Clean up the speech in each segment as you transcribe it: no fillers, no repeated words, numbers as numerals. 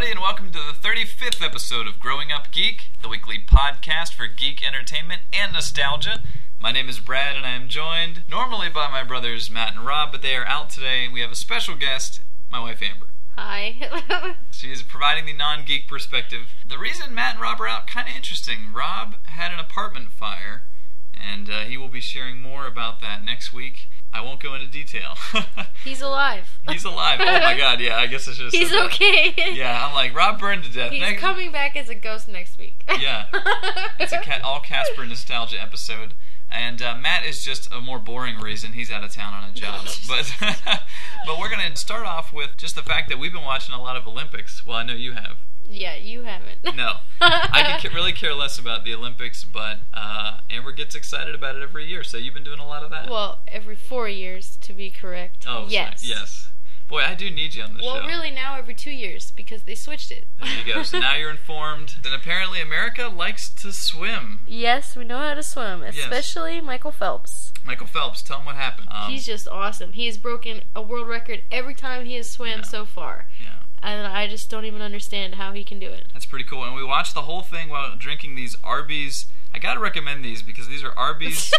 everybody, and welcome to the 35th episode of Growing Up Geek, the weekly podcast for geek entertainment and nostalgia. My name is Brad, and I am joined normally by my brothers Matt and Rob, but they are out today, and we have a special guest, my wife Amber. Hi. She is providing the non-geek perspective. The reason Matt and Rob are out, kind of interesting. Rob had an apartment fire, and he will be sharing more about that next week. I won't go into detail. He's alive. He's alive. Oh my god, yeah, I guess I should have said He's that. okay. Yeah, I'm like, Rob burned to death. He's coming back as a ghost next week. Yeah. It's a all Casper nostalgia episode. And Matt is just a more boring reason. He's out of town on a job. But we're going to start off with just the fact that we've been watching a lot of Olympics. Well, I know you have. Yeah, you haven't. No. I could really care less about the Olympics, but Amber gets excited about it every year, so you've been doing a lot of that. Well, every 4 years, to be correct. Oh, yes. Sorry. Yes. Boy, I do need you on the show. Well, really now every 2 years, because they switched it. There you go. So now you're informed. And apparently America likes to swim. Yes, we know how to swim, especially Michael Phelps. Michael Phelps, tell him what happened. He's just awesome. He has broken a world record every time he has swam so far. Yeah. And I just don't even understand how he can do it. That's pretty cool. And we watched the whole thing while drinking these Arby's. I gotta recommend these because these are Arby's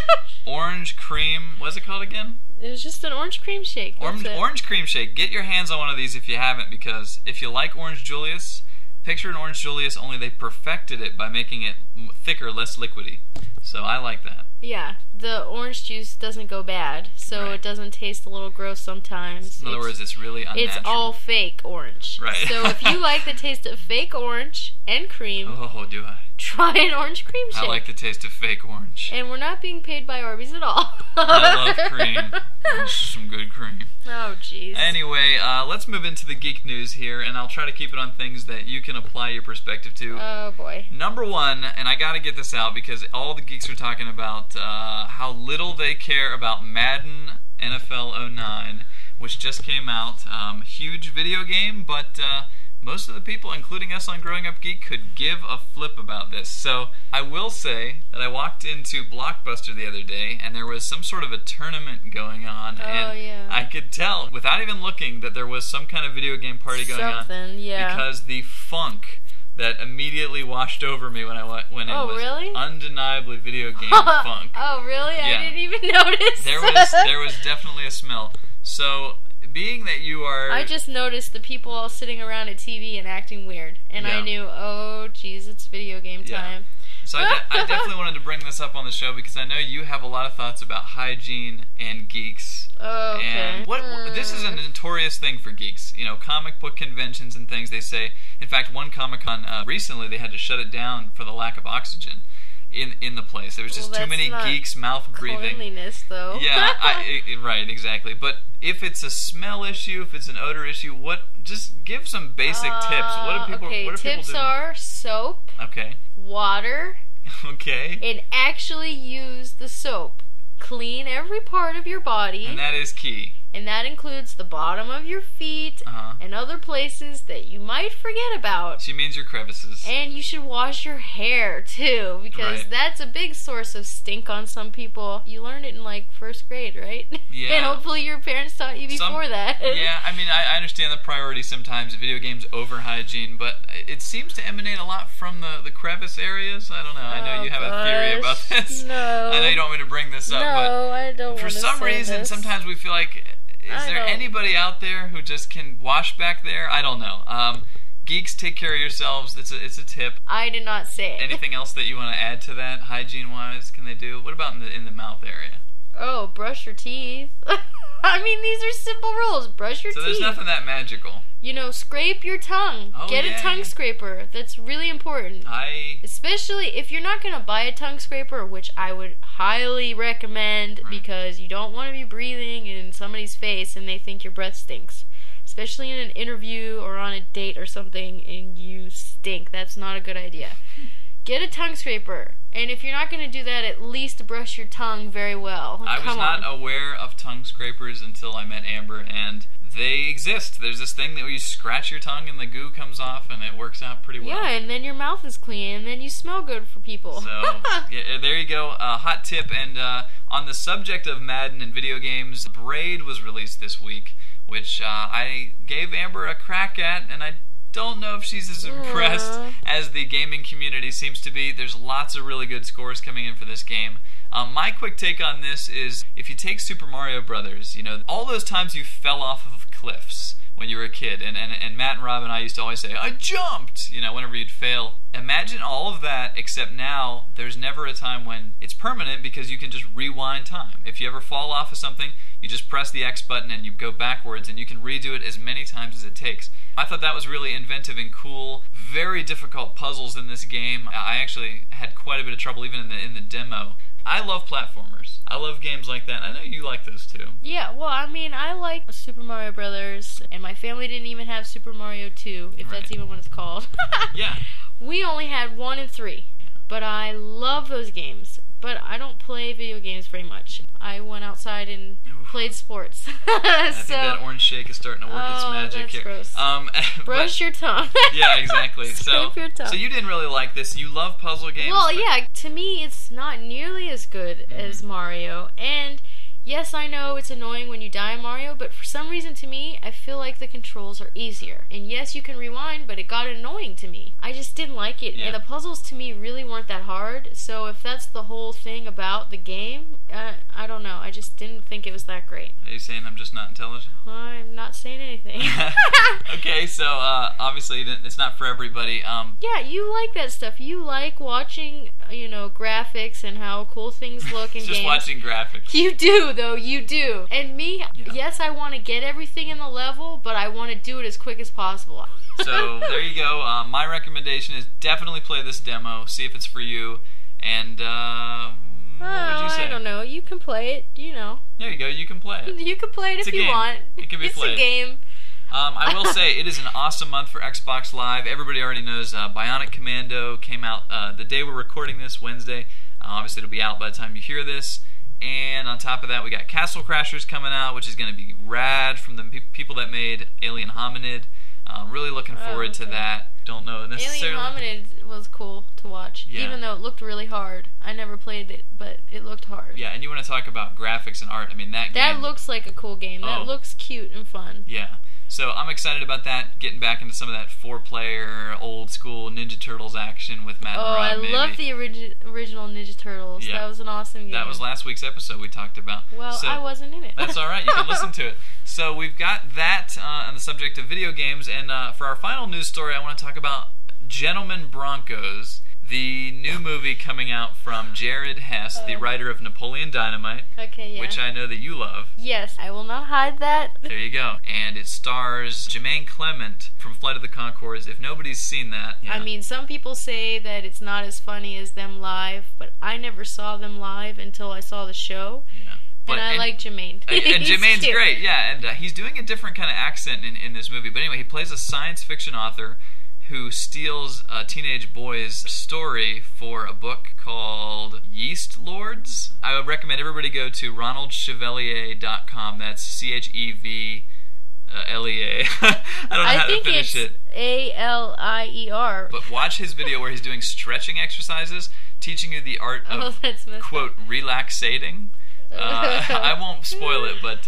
orange cream. What's it called again? It was just an orange cream shake. Orange cream shake. Get your hands on one of these if you haven't, because if you like Orange Julius, picture an Orange Julius, only they perfected it by making it thicker, less liquidy. So I like that. Yeah, the orange juice doesn't go bad, so It doesn't taste a little gross sometimes. In other words, it's really unnatural. It's all fake orange. Right. So if you like the taste of fake orange and cream, do I? Try an orange cream shake. I like the taste of fake orange. And we're not being paid by Arby's at all. I love cream. Some good cream. Oh, jeez. Anyway, let's move into the geek news here, and I'll try to keep it on things that you can apply your perspective to. Oh, boy. Number one, and I gotta get this out because all the geeks are talking about how little they care about Madden NFL 09, which just came out. Huge video game, but most of the people, including us on Growing Up Geek, could give a flip about this. So I will say that I walked into Blockbuster the other day, and there was some sort of a tournament going on. And I could tell, without even looking, that there was some kind of video game party going on. Because the funk that immediately washed over me when it was really? Undeniably video game funk. Oh, really? Yeah. I didn't even notice. There was definitely a smell. So, being that you are... I just noticed the people all sitting around a TV and acting weird. And I knew, oh, geez, it's video game time. So I definitely wanted to bring this up on the show because I know you have a lot of thoughts about hygiene and geeks. Oh, okay. And this is a notorious thing for geeks. You know, comic book conventions and things, they say... In fact, one Comic-Con recently, they had to shut it down for the lack of oxygen in the place. There was just too many geeks mouth breathing. Cleanliness, though. Yeah, right, exactly. But if it's a smell issue, if it's an odor issue, just give some basic tips. What do people do? Tips are soap. Okay. Water. Okay. And actually use the soap. Clean every part of your body. And that is key. And that includes the bottom of your feet and other places that you might forget about. She means your crevices. And you should wash your hair, too, because that's a big source of stink on some people. You learned it in, like, first grade, right? Yeah. And hopefully your parents taught you before that. Yeah, I mean, I understand the priority sometimes, video games over hygiene, but it seems to emanate a lot from the crevice areas. I don't know. I know you have a theory about this. No. I know you don't want me to bring this up, but I don't for some reason, sometimes we feel like... Is there anybody out there who just can wash back there? I don't know. Geeks, take care of yourselves. It's a tip. I did not say it. Anything else that you want to add to that, hygiene-wise? Can they do? What about in the mouth area? Oh, brush your teeth. I mean, these are simple rules. Brush your teeth. So there's nothing that magical. You know, scrape your tongue. Get a tongue scraper. That's really important. Especially if you're not going to buy a tongue scraper, which I would highly recommend because you don't want to be breathing in somebody's face and they think your breath stinks. Especially in an interview or on a date or something and you stink. That's not a good idea. Get a tongue scraper. And if you're not going to do that, at least brush your tongue very well. I was not aware of tongue scrapers until I met Amber, and they exist. There's this thing that you scratch your tongue and the goo comes off, and it works out pretty well. Yeah, and then your mouth is clean, and then you smell good for people. So, yeah, there you go. Hot tip. And on the subject of Madden and video games, Braid was released this week, which I gave Amber a crack at, and I don't know if she's as impressed as the gaming community seems to be. There's lots of really good scores coming in for this game. My quick take on this is, if you take Super Mario Brothers, all those times you fell off of cliffs when you were a kid, and Matt and Rob and I used to always say, I jumped, whenever you'd fail. Imagine all of that, except now there's never a time when it's permanent, because you can just rewind time. If you ever fall off of something, you just press the X button and you go backwards, and you can redo it as many times as it takes. I thought that was really inventive and cool. Very difficult puzzles in this game. I actually had quite a bit of trouble even in the demo. I love platformers. I love games like that. I know you like those too. Yeah, well, I like Super Mario Brothers, and my family didn't even have Super Mario 2, if that's even what it's called. Yeah. We only had 1 and 3, but I love those games. But I don't play video games very much. I went outside and played sports. I think that orange shake is starting to work its magic that's here. Gross. Brush your tongue. Yeah, exactly. Scrape your tongue. So you didn't really like this. You love puzzle games. Well, yeah. To me, it's not nearly as good as Mario. And yes, I know it's annoying when you die in Mario, but for some reason to me, I feel like the controls are easier. And yes, you can rewind, but it got annoying to me. I just didn't like it. Yeah. And the puzzles to me really weren't that hard. So if that's the whole thing about the game, I don't know. I just didn't think it was that great. Are you saying I'm just not intelligent? I'm not saying anything. Okay, so obviously it's not for everybody. Yeah, you like that stuff. You like watching, graphics and how cool things look in games. Just watching graphics. You do, though. You do. And me, yes, I want to get everything in the level, but I want to do it as quick as possible. So there you go. My recommendation is definitely play this demo. See if it's for you. And what would you say? I don't know. You can play it. There you go. You can play it. You can play it if you want. It can be played. It's a game. I will say it is an awesome month for Xbox Live. Everybody already knows Bionic Commando came out the day we're recording this, Wednesday. Obviously, it'll be out by the time you hear this. And on top of that, we got Castle Crashers coming out, which is going to be rad, from the people that made Alien Hominid. Really looking forward to that. Don't know necessarily. Alien Hominid was cool to watch, even though it looked really hard. I never played it, but it looked hard. Yeah, and you want to talk about graphics and art. I mean, that game looks like a cool game. That looks cute and fun. Yeah. So I'm excited about that, getting back into some of that 4-player, old-school Ninja Turtles action with Matt and Rob, I love the original Ninja Turtles. Yeah. That was an awesome game. That was last week's episode we talked about. Well, I wasn't in it. That's all right. You can listen to it. So we've got that on the subject of video games, and for our final news story, I want to talk about Gentelmen, Broncos, the new movie coming out from Jared Hess, the writer of Napoleon Dynamite, which I know that you love. Yes, I will not hide that. There you go. And it stars Jermaine Clement from Flight of the Conchords. If nobody's seen that... I mean, some people say that it's not as funny as them live, but I never saw them live until I saw the show. Yeah. And I like Jermaine. And Jermaine's great, yeah. And he's doing a different kind of accent in this movie. But anyway, he plays a science fiction author who steals a teenage boy's story for a book called Yeast Lords. I would recommend everybody go to ronaldchevalier.com. That's CHEVLEA. I don't know how to finish it. ALIER. But watch his video where he's doing stretching exercises, teaching you the art of, quote, relaxating. I won't spoil it, but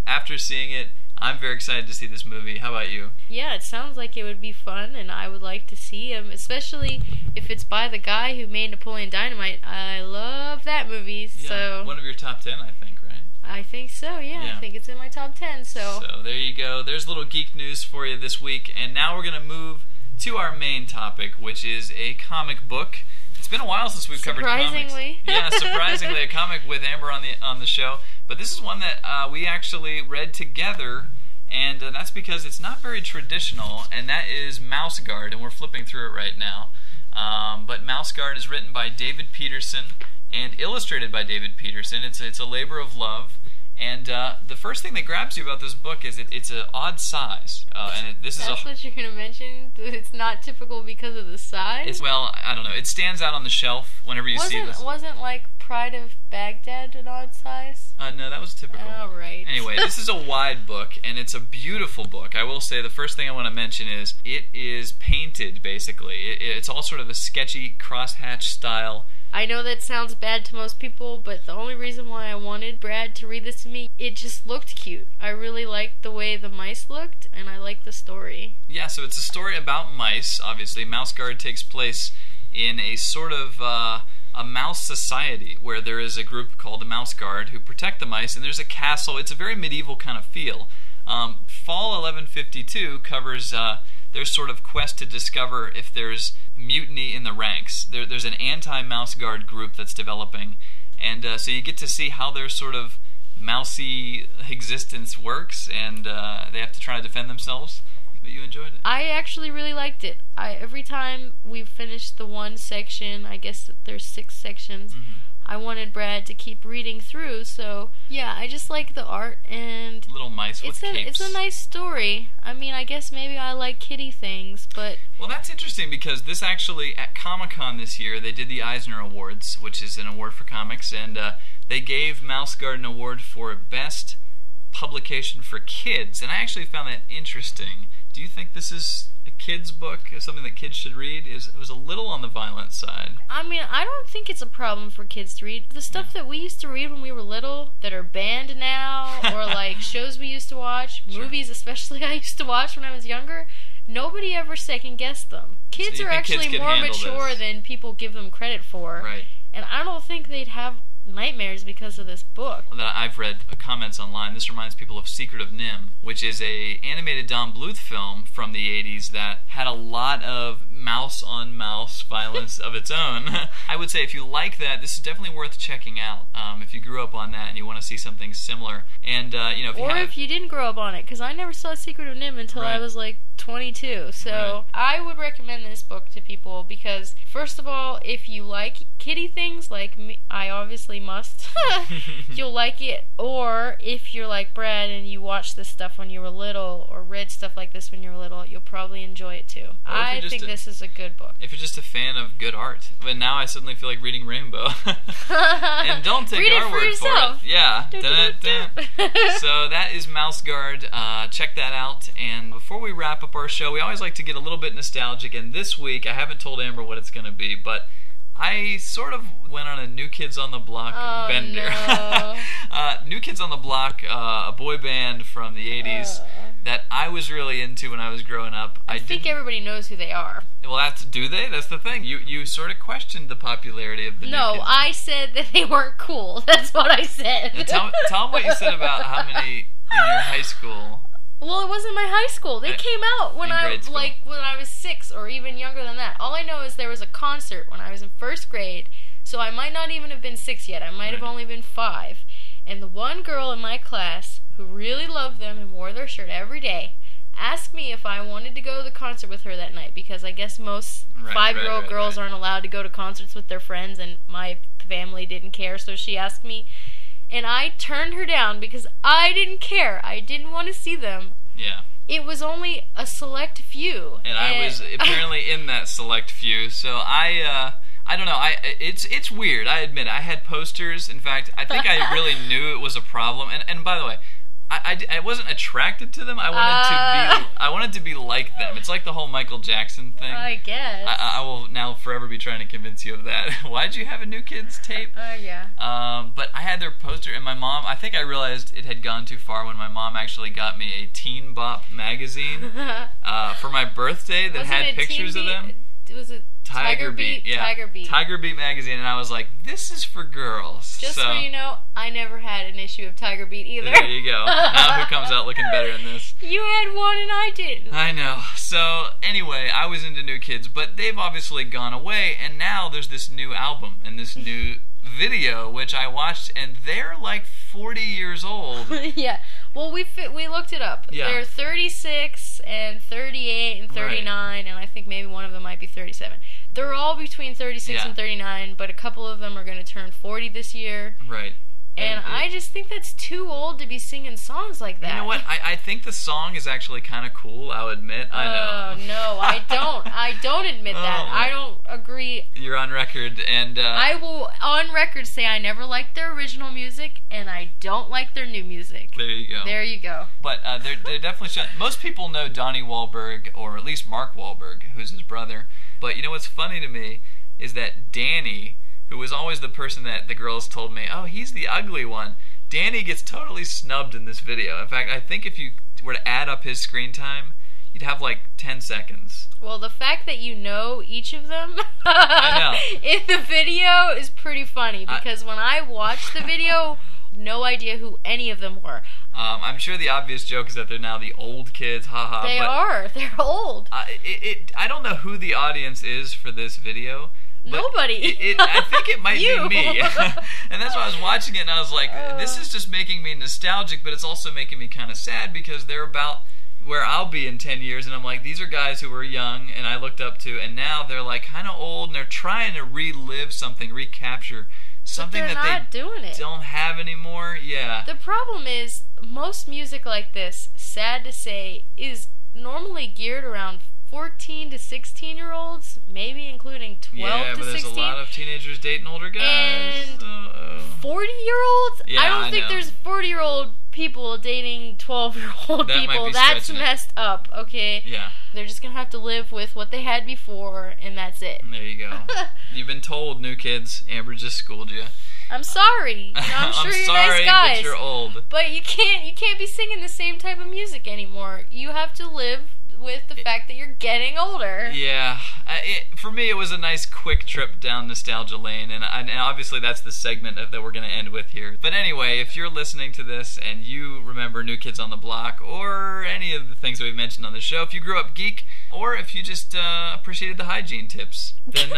after seeing it, I'm very excited to see this movie. How about you? Yeah, it sounds like it would be fun, and I would like to see him, especially if it's by the guy who made Napoleon Dynamite. I love that movie. Yeah, so one of your top 10, I think, right? I think so, yeah. I think it's in my top 10. So there you go. There's a little geek news for you this week, and now we're going to move to our main topic, which is a comic book. It's been a while since we've covered comics. Yeah, surprisingly, a comic with Amber on the show. But this is one that we actually read together, and that's because it's not very traditional, and that is Mouse Guard, and we're flipping through it right now. But Mouse Guard is written by David Peterson and illustrated by David Peterson. It's a labor of love. And the first thing that grabs you about this book is it's an odd size. That's what you're going to mention? It's not typical because of the size? Well, I don't know. It stands out on the shelf whenever you see this. Wasn't like Pride of Baghdad an odd size? No, that was typical. Oh, right. Anyway, this is a wide book, and it's a beautiful book. I will say the first thing I want to mention is it is painted, basically. It's all sort of a sketchy crosshatch style. I know that sounds bad to most people, but the only reason why I wanted Brad to read this to me, it just looked cute. I really liked the way the mice looked, and I liked the story. Yeah, so it's a story about mice, obviously. Mouse Guard takes place in a sort of a mouse society where there is a group called the Mouse Guard who protect the mice, and there's a castle. It's a very medieval kind of feel. Fall 1152 covers their sort of quest to discover if there's mutiny in the ranks. There's an anti-Mouse Guard group that's developing, and so you get to see how their sort of mousy existence works, and they have to try to defend themselves. But you enjoyed it. I actually really liked it. Every time we finished the one section, I guess there's 6 sections, I wanted Brad to keep reading through, so yeah, I just like the art, and little mice with capes. It's a nice story. I mean, I guess maybe I like kitty things, but... Well, that's interesting because this actually, at Comic-Con this year, they did the Eisner Awards, which is an award for comics, and they gave Mouse Guard an award for Best Publication for Kids, and I actually found that interesting. Do you think this is a kid's book, something that kids should read? It was a little on the violent side. I mean, I don't think it's a problem for kids to read. The stuff that we used to read when we were little that are banned now, or like shows we used to watch, movies especially I used to watch when I was younger, nobody ever second-guessed them. Kids are actually more mature than people give them credit for. Right. And I don't think they'd have nightmares because of this book. That I've read comments online. This reminds people of Secret of NIMH, which is a animated Don Bluth film from the 80s that had a lot of mouse-on-mouse violence of its own. I would say if you like that, this is definitely worth checking out. If you grew up on that and you want to see something similar, and if you didn't grow up on it, because I never saw Secret of NIMH until I was like 22. So I would recommend this book to people because, first of all, if you like kitty things like me, I obviously must, you'll like it. Or if you're like Brad and you watched this stuff when you were little or read stuff like this when you were little, you'll probably enjoy it too. I think this is a good book. If you're just a fan of good art. But now I suddenly feel like reading Rainbow. And don't take our word for it. Yeah. So that is Mouse Guard. Check that out. And before we wrap up our show, we always like to get a little bit nostalgic. And this week, I haven't told Amber what it's going to be, but I sort of went on a New Kids on the Block bender. No. New Kids on the Block, a boy band from the 80s that I was really into when I was growing up. I think everybody knows who they are. Well, do they? That's the thing. You sort of questioned the popularity of the New Kids. No, I said that they weren't cool. That's what I said. Tell them what you said about how many in your high school. Well, it wasn't my high school. They came out when I was 6 or even younger than that. All I know is there was a concert when I was in 1st grade, so I might not even have been 6 yet. I might have only been 5. And the one girl in my class who really loved them and wore their shirt every day asked me if I wanted to go to the concert with her that night, because I guess most 5-year-old girls aren't allowed to go to concerts with their friends, and my family didn't care, so she asked me. And I turned her down because I didn't care. I didn't want to see them. Yeah. It was only a select few. And I was apparently in that select few. So I don't know. It's weird. I admit it. I had posters. In fact, I think I really knew it was a problem. And by the way, I wasn't attracted to them. I wanted to be like them. It's like the whole Michael Jackson thing. I guess. I will now forever be trying to convince you of that. Why'd you have a New Kids tape? Yeah. But I had their poster, and my mom, I think I realized it had gone too far when my mom actually got me a Teen Bop magazine for my birthday that had pictures of them. Was it Tiger Beat? Yeah. Tiger Beat magazine, and I was like, this is for girls. Just so you know, I never had an issue of Tiger Beat either. There you go. Now who comes out looking better in this? You had one and I didn't. I know. So anyway, I was into New Kids, but they've obviously gone away, and now there's this new album and this new video, which I watched, and they're like 40 years old. Yeah. Well, we looked it up. Yeah. They're 36 and 38 and 39, and I think maybe one of them might be 37. They're all between 36 and 39, but a couple of them are going to turn 40 this year. Right. And I just think that's too old to be singing songs like that. You know what? I think the song is actually kind of cool, I'll admit. I know. No, I don't. I don't admit that. I don't agree. You're on record, and... I will, on record, say I never liked their original music, and I don't like their new music. There you go. There you go. But they're definitely... Most people know Donnie Wahlberg, or at least Mark Wahlberg, who's his brother. But you know what's funny to me is that Danny, who was always the person that the girls told me, oh, he's the ugly one. Danny gets totally snubbed in this video. In fact, I think if you were to add up his screen time, you'd have like 10 seconds. Well, the fact that you know each of them I know. in the video is pretty funny, because when I watched the video, no idea who any of them were. I'm sure the obvious joke is that they're now the old kids, haha. They are. They're old. I don't know who the audience is for this video. Nobody. I think it might be me. And that's why I was watching it and I was like, this is just making me nostalgic, but it's also making me kind of sad because they're about where I'll be in 10 years, and I'm like, these are guys who were young and I looked up to, and now they're like kind of old and they're trying to relive something, recapture something that they don't have anymore. Yeah. The problem is, most music like this, sad to say, is normally geared around 14 to 16-year-olds, maybe including 12 to 16. Yeah, but there's a lot of teenagers dating older guys. And 40-year-olds? Yeah, I don't think there's 40-year-old people dating 12-year-old people. That's messed up, okay? Yeah. They're just going to have to live with what they had before, and that's it. There you go. You've been told, new kids. Amber just schooled you. I'm sorry. I'm sure you're sorry, nice guys. But you're old. But you can't be singing the same type of music anymore. You have to live with the fact that you're getting older. Yeah. For me, it was a nice quick trip down nostalgia lane, and obviously that's the segment that we're going to end with here. But anyway, if you're listening to this and you remember New Kids on the Block or any of the things that we've mentioned on the show, if you grew up geek, or if you just appreciated the hygiene tips, then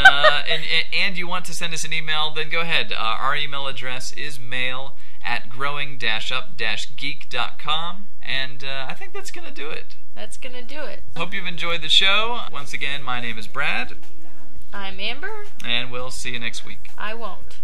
and you want to send us an email, then go ahead. Our email address is mail@growing-up-geek.com, and I think that's going to do it. That's going to do it. Hope you've enjoyed the show. Once again, my name is Brad. I'm Amber. And we'll see you next week. I won't.